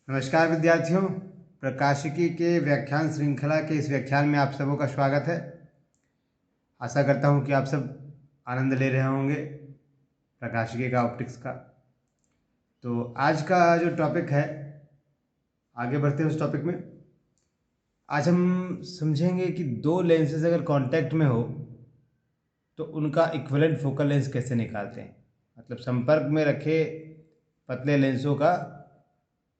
नमस्कार विद्यार्थियों, प्रकाशिकी के व्याख्यान श्रृंखला के इस व्याख्यान में आप सबों का स्वागत है। आशा करता हूं कि आप सब आनंद ले रहे होंगे प्रकाशिकी का ऑप्टिक्स का। तो आज का जो टॉपिक है, आगे बढ़ते हैं उस टॉपिक में। आज हम समझेंगे कि दो लेंसेज अगर कांटेक्ट में हो तो उनका इक्विवेलेंट फोकल लेंथ कैसे निकालते हैं। मतलब संपर्क में रखे पतले लेंसों का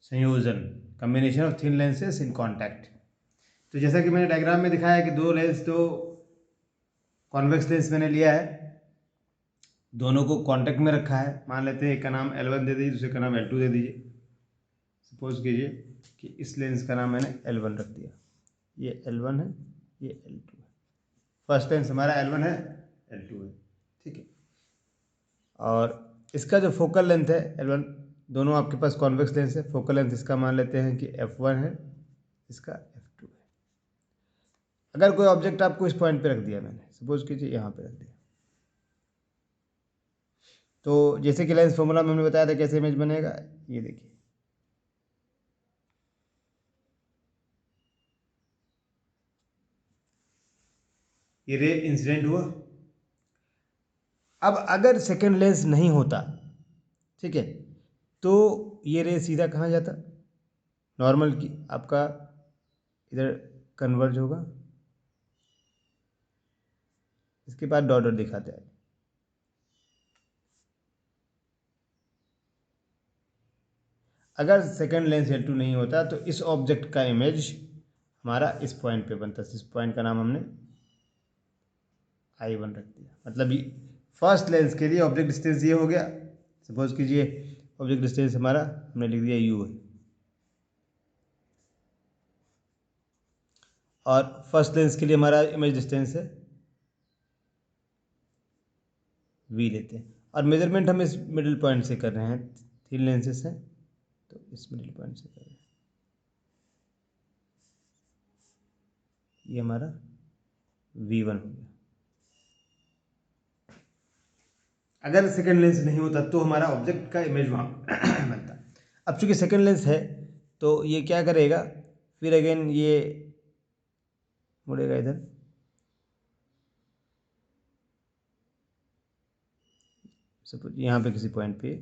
संयोजन, combination of thin lenses in contact. तो जैसा कि मैंने डायग्राम में दिखाया है कि दो कॉन्वेक्स लेंस मैंने लिया है, दोनों को कांटेक्ट में रखा है। मान लेते हैं एक का नाम L1 दे दीजिए, दूसरे का नाम L2 दे दीजिए। सपोज कीजिए कि इस लेंस का नाम मैंने L1 रख दिया, ये L1 है, ये L2 है। फर्स्ट लेंस हमारा L1 है, L2 है, ठीक है। और इसका जो फोकल लेंथ है L1, दोनों आपके पास कॉन्वेक्स लेंस है। फोकल लेंथ इसका मान लेते हैं कि F1 है, इसका F2 है। अगर कोई ऑब्जेक्ट आपको इस पॉइंट पे रख दिया, मैंने सपोज कीजिए यहाँ पे रख दिया, तो जैसे कि लेंस फॉर्मूला में हमने बताया था कैसे इमेज बनेगा, ये देखिए। ये रे इंसिडेंट हुआ। अब अगर सेकेंड लेंस नहीं होता, ठीक है, तो ये रे सीधा कहाँ जाता, नॉर्मल की आपका इधर कन्वर्ज होगा, इसके बाद डॉट डॉट दिखाते हैं। अगर सेकेंड लेंस L2 नहीं होता तो इस ऑब्जेक्ट का इमेज हमारा इस पॉइंट पे बनता। इस पॉइंट का नाम हमने I1 रख दिया। मतलब फर्स्ट लेंस के लिए ऑब्जेक्ट डिस्टेंस ये हो गया। सपोज कीजिए ऑब्जेक्ट डिस्टेंस हमारा हमने लिख दिया U है, और फर्स्ट लेंस के लिए हमारा इमेज डिस्टेंस है V लेते हैं। और मेजरमेंट हम इस मिडिल पॉइंट से कर रहे हैं, तीन लेंसेस हैं तो इस मिडिल पॉइंट से कर रहे हैं। ये हमारा V1 हो गया। अगर सेकेंड लेंस नहीं होता तो हमारा ऑब्जेक्ट का इमेज वहाँ बनता। अब चूंकि सेकेंड लेंस है तो ये क्या करेगा, फिर अगेन ये मुड़ेगा इधर, सपोज यहाँ पे किसी पॉइंट पे,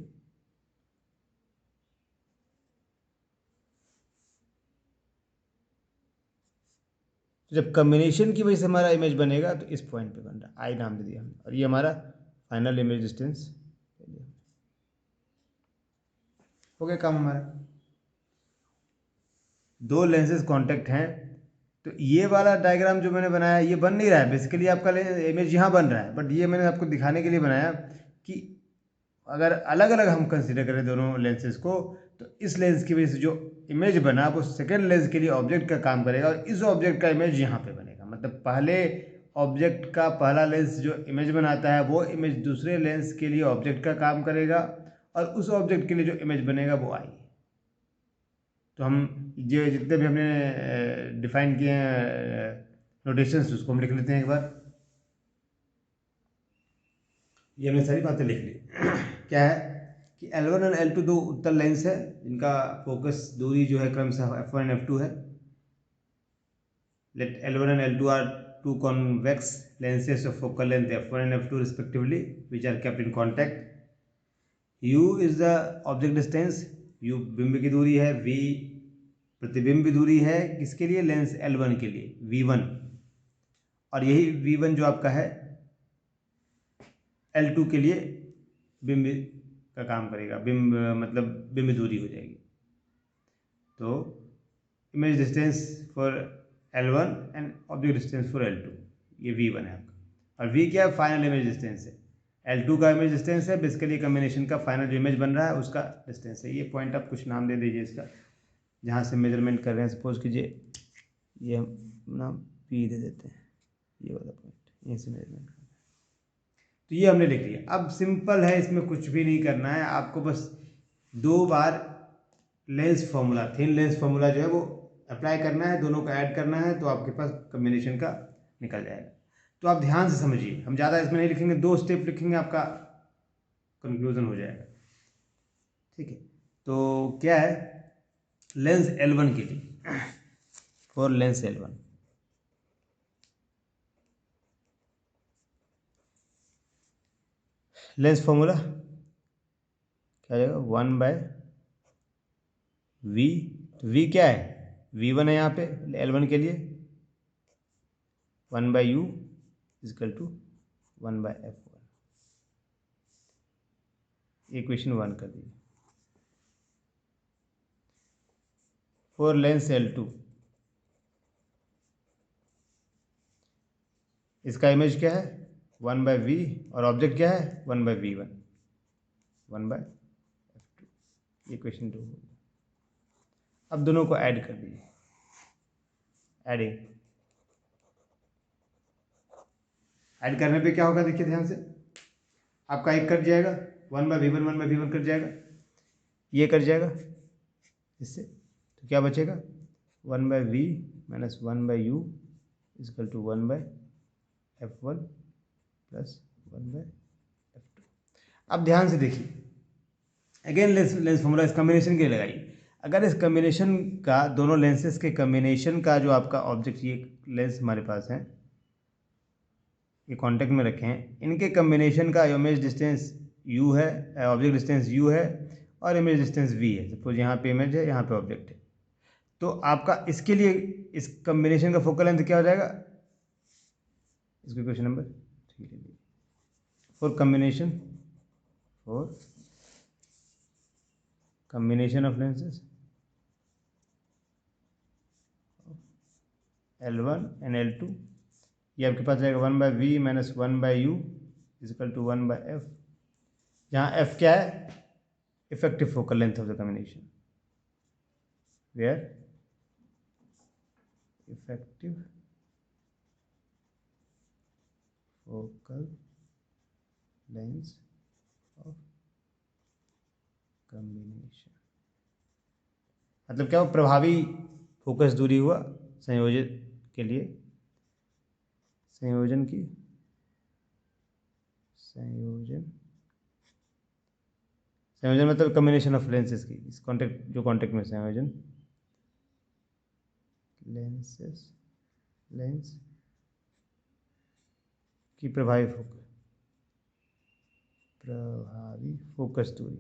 तो जब कम्बिनेशन की वजह से हमारा इमेज बनेगा तो इस पॉइंट पे बन रहा है, आई नाम दे दिया हमने, और ये हमारा फाइनल इमेज डिस्टेंस हो गया काम हमारा। दो लेंसेज कांटेक्ट हैं, तो ये वाला डायग्राम जो मैंने बनाया ये बन नहीं रहा है। बेसिकली आपका इमेज यहाँ बन रहा है, बट ये मैंने आपको दिखाने के लिए बनाया कि अगर अलग अलग हम कंसीडर करें दोनों लेंसेज को, तो इस लेंस की वजह से जो इमेज बना वो सेकेंड लेंस के लिए ऑब्जेक्ट का काम करेगा, और इस ऑब्जेक्ट का इमेज यहाँ पे बनेगा। मतलब पहले ऑब्जेक्ट का पहला लेंस जो इमेज बनाता है वो इमेज दूसरे लेंस के लिए ऑब्जेक्ट का काम करेगा, और उस ऑब्जेक्ट के लिए जो इमेज बनेगा वो आई। तो हम जो जितने भी हमने डिफाइन किए हैं नोटेशंस, उसको हम लिख लेते हैं एक बार। ये हमने सारी बातें लिख ली। क्या है कि L1 और L2 दो उत्तल लेंस है जिनका फोकस दूरी जो है क्रमशः F1 और F2 है। Let L1 and L2 are two convex lenses of focal length F1 and F2 respectively, which are kept in contact. U is the object distance, U बिंब की दूरी है, V प्रतिबिंब दूरी है किसके लिए, लेंस L1 के लिए, V1। और यही V1 जो आपका है L2 के लिए बिंब का काम करेगा, बिंब मतलब बिंब दूरी हो जाएगी। तो image distance for L1 and object distance for L2, ये V1 है आपका। और V क्या है, फाइनल इमेज डिस्टेंस है। L2 का इमेज डिस्टेंस है, बेसिकली कम्बिनेशन का फाइनल जो इमेज बन रहा है उसका डिस्टेंस है। ये पॉइंट आप कुछ नाम दे दीजिए इसका, जहाँ से मेजरमेंट कर रहे हैं। सपोज कीजिए ये हम नाम P दे देते हैं, ये वाला पॉइंट यहीं से मेजरमेंट कर रहे हैं। तो ये हमने लिख लिया। अब सिंपल है, इसमें कुछ भी नहीं करना है आपको, बस दो बार lens formula, thin lens formula जो है वो अप्लाई करना है, दोनों को ऐड करना है, तो आपके पास कम्बिनेशन का निकल जाएगा। तो आप ध्यान से समझिए, हम ज़्यादा इसमें नहीं लिखेंगे, दो स्टेप लिखेंगे, आपका कंक्लूजन हो जाएगा। ठीक है, तो क्या है लेंस L1 के लिए, for Lenz L1 lens formula क्या आ जाएगा, 1/v। तो v क्या है, v1 है यहाँ पे L1 के लिए, 1/u is equal to 1/f1। Equation 1 कर दीजिए। फॉर लेंस L2 इसका इमेज क्या है, 1/v, और ऑब्जेक्ट क्या है, 1/v1, 1/f2। इक्वेशन 2। अब दोनों को ऐड कर दीजिए, ऐड करने पे क्या होगा, देखिए ध्यान से, आपका एक कट जाएगा, 1/v1 1/v1 कट जाएगा, ये कट जाएगा इससे, तो क्या बचेगा, 1/v minus 1/u is equal to 1/f1 plus 1/f2। अब ध्यान से देखिए, अगेन लेंस फॉर्मूला इस कम्बिनेशन के लिए लगाइए। अगर इस कम्बिनेशन का, दोनों लेंसेज के कम्बिनेशन का जो आपका ऑब्जेक्ट, ये लेंस हमारे पास है, ये कांटेक्ट में रखे हैं, इनके कम्बिनेशन का इमेज डिस्टेंस u है, ऑब्जेक्ट डिस्टेंस u है, और इमेज डिस्टेंस v है। सपोज यहाँ पे इमेज है, यहाँ पे ऑब्जेक्ट है, तो आपका इसके लिए इस कम्बिनेशन का फोकल लेंथ क्या हो जाएगा, इसको क्वेश्चन नंबर 3 ले लीजिए। For combination of lenses L1 and L2, ये आपके पास जाएगा 1/v minus 1/u is equal to 1/f, जहाँ f क्या है, effective focal length of the combination, where effective focal length of combination, मतलब क्या हो, प्रभावी फोकस दूरी हुआ संयोजन के लिए, संयोजन मतलब कम्बिनेशन ऑफ लेंसेज की, इस कॉन्टेक्ट, जो कॉन्टेक्ट में संयोजन लेंस की प्रभावी फोकस दूरी।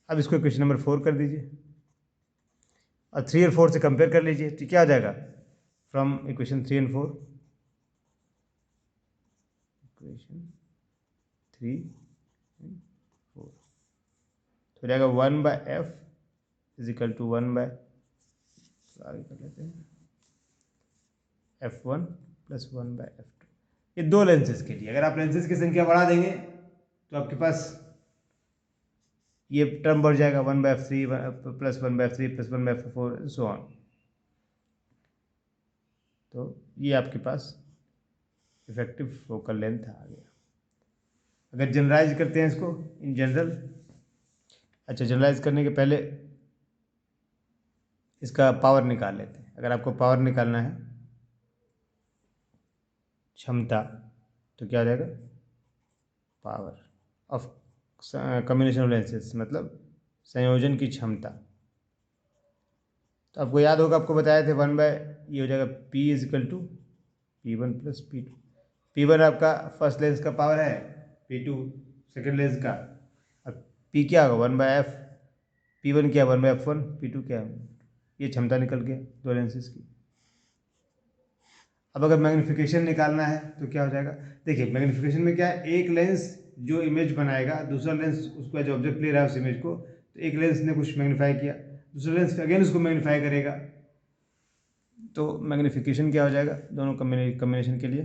अब इसको क्वेश्चन नंबर 4 कर दीजिए, और 3 और 4 से कंपेयर कर लीजिए, तो क्या आ जाएगा, from equation 3 and 4, equation 3 and 4 तो हो जाएगा 1/f इजिकल टू 1/, आगे कर लेते हैं, f1 प्लस 1/f2। ये दो लेंसेज के लिए, अगर आप लेंसेज की संख्या बढ़ा देंगे तो आपके पास ये टर्म बढ़ जाएगा, 1/f3 plus 1/f3 plus 1/f4 so on. तो ये आपके पास इफेक्टिव फोकल लेंथ आ गया। अगर जनरलाइज करते हैं इसको इन जनरल, अच्छा जनरलाइज करने के पहले इसका पावर निकाल लेते हैं। अगर आपको पावर निकालना है, क्षमता, तो क्या हो जाएगा, power of combination of lenses, मतलब संयोजन की क्षमता। तो आपको याद होगा, आपको बताए थे 1/, ये हो जाएगा P is equal to P1 plus P2। P1 आपका फर्स्ट लेंस का पावर है, P2 सेकेंड लेंस का, अब P क्या होगा, 1/f, P1 क्या, 1/f1, P2 क्या है, ये क्षमता निकल गया दो लेंसेज की। अब अगर मैग्नीफिकेशन निकालना है तो क्या हो जाएगा, देखिए मैग्नीफिकेशन में क्या है, एक लेंस जो इमेज बनाएगा, दूसरा लेंस उसको एज ऑब्जेक्ट ले रहा है उस इमेज को, तो एक लेंस ने कुछ मैग्नीफाई किया, दूसरा लेंस अगेन उसको मैग्नीफाई करेगा, तो मैग्नीफिकेशन क्या हो जाएगा दोनों कम्बिनेशन के लिए,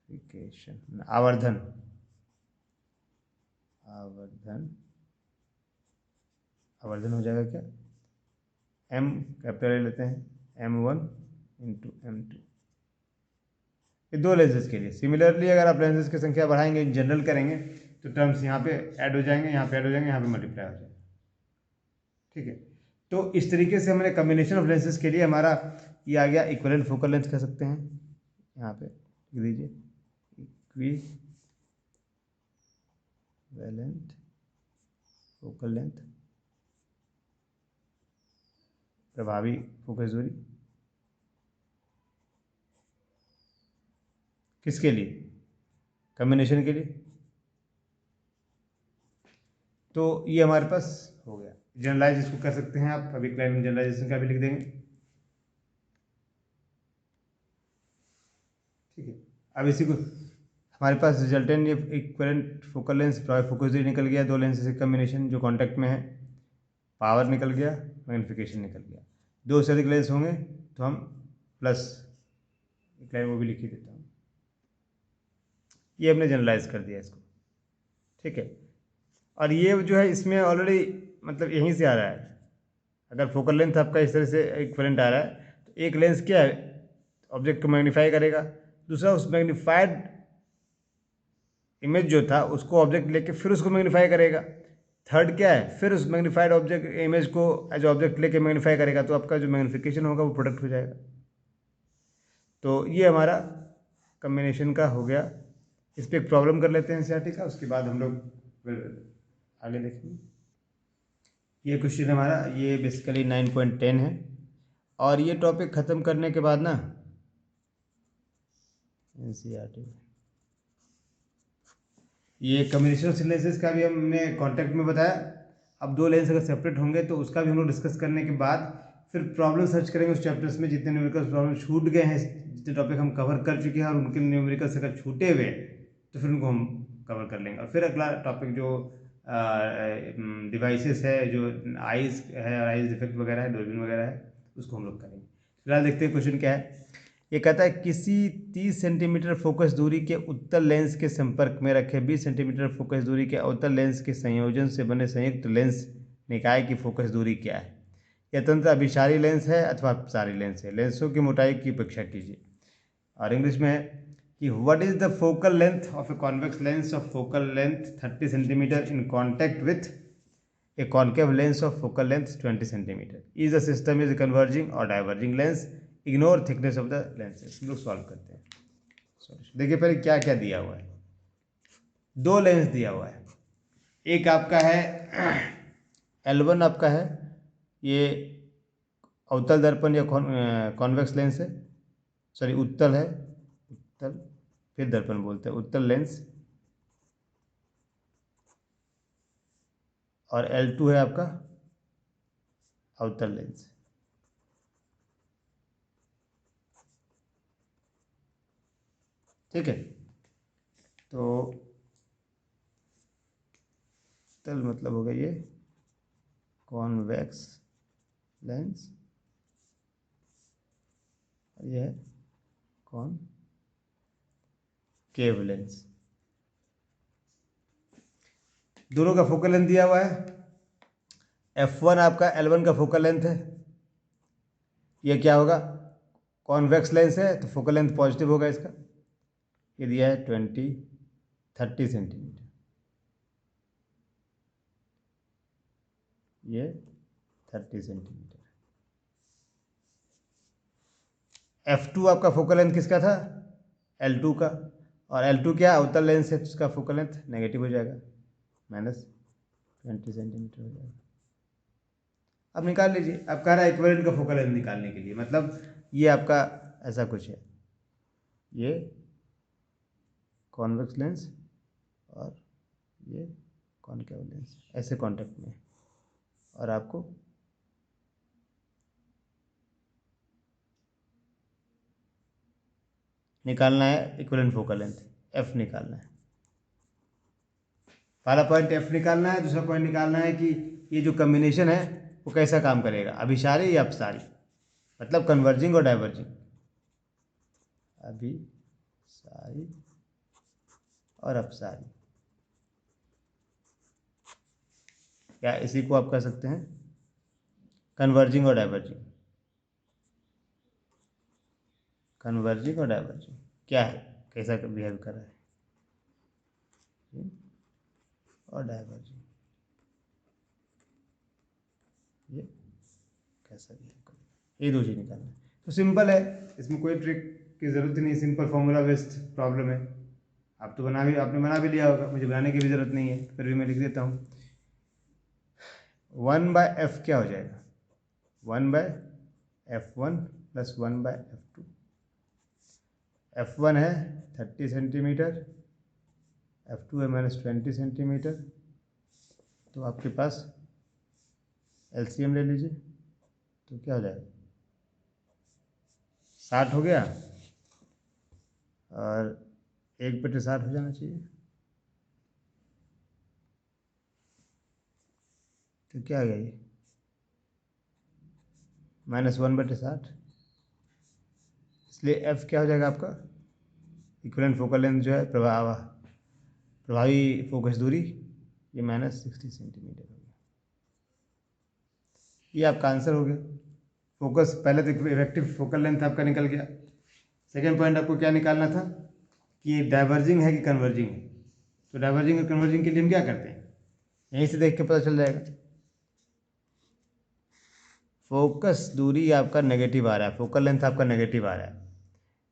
मैग्नीफिकेशन, आवर्धन हो जाएगा क्या, m कैपिटल ले लेते हैं, m1 इंटू m2, ये दो लेंसेज के लिए। सिमिलरली अगर आप लेंसेज की संख्या बढ़ाएंगे, जनरल करेंगे, तो टर्म्स यहाँ पे ऐड हो जाएंगे, यहाँ पे ऐड हो जाएंगे, यहाँ पे मल्टीप्लाई हो जाएगा, ठीक है। तो इस तरीके से हमने कम्बिनेशन ऑफ लेंसेज के लिए हमारा ये आ गया इक्विवेलेंट फोकल लेंथ कह सकते हैं, यहाँ पे लिख दीजिए इक्विवेलेंट फोकल लेंथ, प्रभावी फोकस दूरी किसके लिए, कम्बिनेशन के लिए। तो ये हमारे पास हो गया। जनरलाइज इसको कर सकते हैं आप, अभी क्लाइंट जनरलाइजेशन का भी लिख देंगे। ठीक है, अब इसी को हमारे पास रिजल्टेंट ये इक्विवेलेंट फोकल लेंस प्रभावी फोकस दूरी निकल गया, दो लेंस से कम्बिनेशन जो कांटेक्ट में है, पावर निकल गया, मैग्नीफिकेशन निकल गया। दो से अधिक लेंस होंगे तो हम प्लस, वो भी लिख ही देता हूँ, ये हमने जनरलाइज कर दिया इसको। ठीक है, और ये जो है इसमें ऑलरेडी मतलब यहीं से आ रहा है। अगर फोकल लेंथ आपका इस तरह से इक्विवेलेंट आ रहा है तो एक लेंस क्या है, ऑब्जेक्ट को मैग्नीफाई करेगा, दूसरा उस मैग्नीफाइड इमेज जो था उसको ऑब्जेक्ट लेके फिर उसको मैग्नीफाई करेगा, थर्ड क्या है, फिर उस मैग्नीफाइड ऑब्जेक्ट इमेज को एज ऑब्जेक्ट लेके मैग्नीफाई करेगा, तो आपका जो मैग्नीफिकेशन होगा वो प्रोडक्ट हो जाएगा। तो ये हमारा कम्बिनेशन का हो गया। इस पर एक प्रॉब्लम कर लेते हैं एनसीईआरटी का, उसके बाद हम लोग फिर आगे देखेंगे। ये क्वेश्चन हमारा ये बेसिकली 9.10 है, और ये टॉपिक ख़त्म करने के बाद ना एनसीईआरटी ये कम्युनिकेशन लेंसेज का भी हमने कॉन्टेक्ट में बताया। अब दो लेंस अगर सेपरेट होंगे तो उसका भी हम लोग डिस्कस करने के बाद फिर प्रॉब्लम सर्च करेंगे उस चैप्टर्स में, जितने न्यूमेरिकल प्रॉब्लम छूट गए हैं, जितने टॉपिक हम कवर कर चुके हैं और उनके न्यूमेरिकल्स अगर छूटे हुए तो फिर उनको हम कवर कर लेंगे। और फिर अगला टॉपिक जो डिवाइसेस है, जो आइज़ है और आइज़ डिफेक्ट वगैरह है, दूरबीन वगैरह है, उसको हम लोग करेंगे। फिलहाल देखते हैं क्वेश्चन क्या है। ये कहता है किसी 30 सेंटीमीटर फोकस दूरी के उत्तल लेंस के संपर्क में रखे 20 सेंटीमीटर फोकस दूरी के अवतल लेंस के संयोजन से बने संयुक्त लेंस निकाय की फोकस दूरी क्या है। यह तंत्र अभिसारी लेंस है अथवा अपसारी लेंस है, लेंसों की मोटाई की उपेक्षा कीजिए। और इंग्लिश में है कि what is the focal length of a convex lens of focal length 30 centimetre in contact with a concave lens of focal length 20 centimetre, is the system is converging और diverging lens, ignore thickness of the lenses. हम लोग solve करते हैं। देखिए पहले क्या क्या दिया हुआ है। दो लेंस दिया हुआ है, एक आपका है L1 आपका है, ये अवतल दर्पण या कॉन्वेक्स लेंस है, सॉरी उत्तल है, उत्तल फिर दर्पण बोलते हैं, उत्तल लेंस। और L2 है आपका अवतल लेंस। ठीक है, तो उत्तल मतलब हो गया ये कॉन्वेक्स लेंस, और ये है कॉनकेव लेंस। दोनों का फोकल लेंथ दिया हुआ है। F1 आपका L1 का फोकल लेंथ है। ये क्या होगा, कॉन्वेक्स लेंस है तो फोकल लेंथ पॉजिटिव होगा इसका। ये दिया है 30 सेंटीमीटर, ये 30 सेंटीमीटर। F2 आपका फोकल लेंथ किसका था, L2 का, और L2 क्या अवतल लेंस है तो उसका फोकल लेंथ नेगेटिव हो जाएगा, -20 सेंटीमीटर हो जाएगा। अब निकाल लीजिए, अब कह रहा है इक्विवेलेंट का फोकल लेंथ निकालने के लिए, मतलब ये आपका ऐसा कुछ है, ये कॉन्वेक्स लेंस और ये कॉनकेव लेंस ऐसे कांटेक्ट में, और आपको निकालना है इक्विवेलेंट फोकल लेंथ, F निकालना है। पहला पॉइंट F निकालना है, दूसरा पॉइंट निकालना है कि ये जो कम्बिनेशन है वो कैसा काम करेगा, अभिसारी या अपसारी, मतलब कन्वर्जिंग और डाइवर्जिंग, अभिसारी और अपसारी, या इसी को आप कह सकते हैं कन्वर्जिंग और डाइवर्जिंग। कन्वर्जिंग और डाइवर्जिंग क्या है, कैसा बिहेव कर रहा है, और डाइवर्जिंग ये कैसा बिहेव करेगा, ये दो चीज निकालना है। तो सिंपल है, इसमें कोई ट्रिक की ज़रूरत ही नहीं, सिंपल फॉर्मूला बेस्ड प्रॉब्लम है। आप तो आपने बना भी लिया होगा, मुझे बनाने की भी ज़रूरत नहीं है, फिर भी मैं लिख देता हूँ। 1/f क्या हो जाएगा? 1/f1 plus 1/f2। f1 है 30 सेंटीमीटर, f2 है -20 सेंटीमीटर। तो आपके पास एलसीएम ले लीजिए, तो क्या हो जाएगा? 60 हो गया, और 1/60 हो जाना चाहिए। तो क्या आ गया ये? -1/60। इसलिए f क्या हो जाएगा आपका? इक्विवेलेंट फोकल लेंथ जो है, प्रभावी फोकस दूरी, ये -60 सेंटीमीटर हो गया। ये आपका आंसर हो गया। फोकस, पहले तो इफेक्टिव फोकल लेंथ आपका निकल गया। सेकेंड पॉइंट आपको क्या निकालना था कि डाइवर्जिंग है कि कन्वर्जिंग है। तो डाइवर्जिंग और कन्वर्जिंग के लिए हम क्या करते हैं, यहीं से देख के पता चल जाएगा। फोकस दूरी आपका नेगेटिव आ रहा है, फोकल लेंथ आपका नेगेटिव आ रहा है,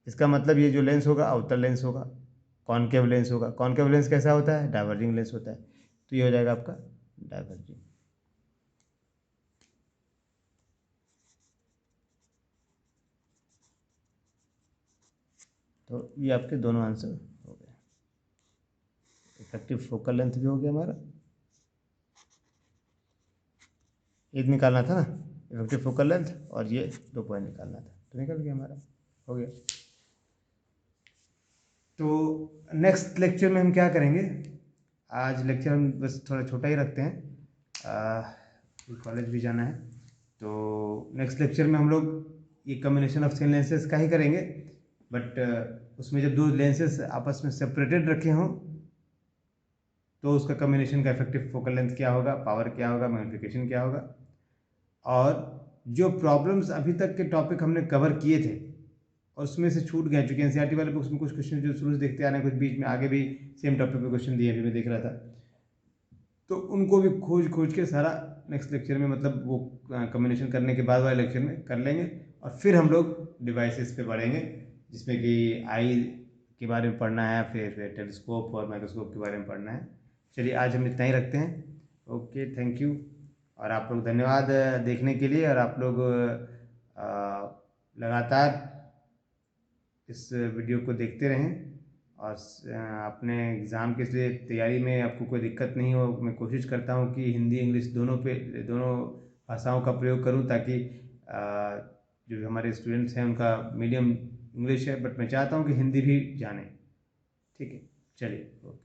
इसका मतलब ये जो लेंस होगा आउटर लेंस होगा, कॉनकेव लेंस होगा। कॉनकेव लेंस कैसा होता है? डाइवर्जिंग लेंस होता है। तो ये हो जाएगा आपका डाइवर्जिंग। तो ये आपके दोनों आंसर हो गए। इफेक्टिव फोकल लेंथ भी हो गया हमारा, ये निकालना था ना, इफेक्टिव फोकल लेंथ, और ये 2 पॉइंट निकालना था, तो निकल गया हमारा, हो गया। तो नेक्स्ट लेक्चर में हम क्या करेंगे, आज लेक्चर हम बस थोड़ा छोटा ही रखते हैं, कॉलेज भी जाना है। तो नेक्स्ट लेक्चर में हम लोग ये कम्बिनेशन ऑफ थिन लेंसेज का ही करेंगे, बट उसमें जब 2 लेंसेज आपस में सेपरेटेड रखे हों तो उसका कम्बिनेशन का इफेक्टिव फोकल लेंथ क्या होगा, पावर क्या होगा, मैग्नीफिकेशन क्या होगा। और जो प्रॉब्लम्स अभी तक के टॉपिक हमने कवर किए थे और उसमें से छूट गए, चूँकि एनसीईआरटी वाले बुक्स में कुछ क्वेश्चन जो शुरू से देखते आ रहे हैं, कुछ बीच में आगे भी सेम टॉपिक पे क्वेश्चन दिए, अभी मैं देख रहा था, तो उनको भी खोज के सारा नेक्स्ट लेक्चर में, मतलब वो कम्बिनेशन करने के बाद वाले लेक्चर में कर लेंगे। और फिर हम लोग डिवाइसेस पे बढ़ेंगे, जिसमें कि आई के बारे में पढ़ना है, फिर टेलीस्कोप और माइक्रोस्कोप के बारे में पढ़ना है। चलिए आज हम इतना ही रखते हैं। Okay, thank you. और आप लोग धन्यवाद देखने के लिए। और आप लोग लगातार इस वीडियो को देखते रहें, और अपने एग्ज़ाम के लिए तैयारी में आपको कोई दिक्कत नहीं हो। मैं कोशिश करता हूँ कि हिंदी इंग्लिश दोनों भाषाओं का प्रयोग करूँ, ताकि जो हमारे स्टूडेंट्स हैं उनका मीडियम इंग्लिश है, बट मैं चाहता हूँ कि हिंदी भी जाने। ठीक है, चलिए, ओके।